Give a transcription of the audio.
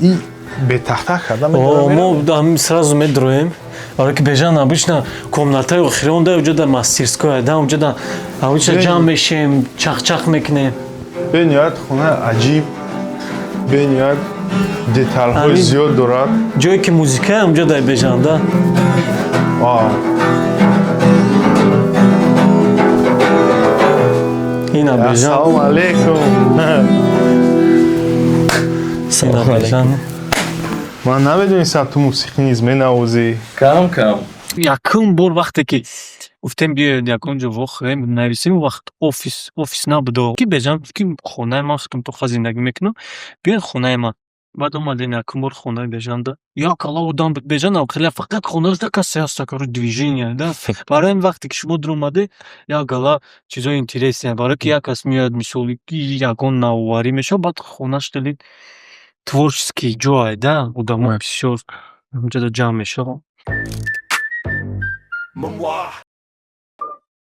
И бетахтах карда Мы сразу медроем. Бежан обычно комната охирон уҷада мастерская да уҷада обычно ҷамъ мешем чахчах мекунем. бениҳоят хона аҷиб, бениҳоят деталҳои зиёд дорад. ҷое ки музика уҷада бежан да. Ина бежан. Ассалому алейкум. Ина бежан. Ман намедонистам ту мусиқӣ низ менавозӣ. Кам кам. Якум бор вақте ки гуфтем биёед яконҷо вохӯем нависем вақт офис набудо ки бежан ки хонаи ман худумтоха зиндагӣ мекунам биёед хонаи ман баъд омадем якум бор хонаи бежанда якала одам бежан хеле фақат хонаашда касе ҳаста кори движения да барои ин вақте ки шумо dur омаде якала чизои интересне барое ки як кас меояд мисоли ки ягон навоварӣ мешавад баъд хонааш хеле творческий ҷое да одамо бисёр уҷада ҷамъ мешаванд.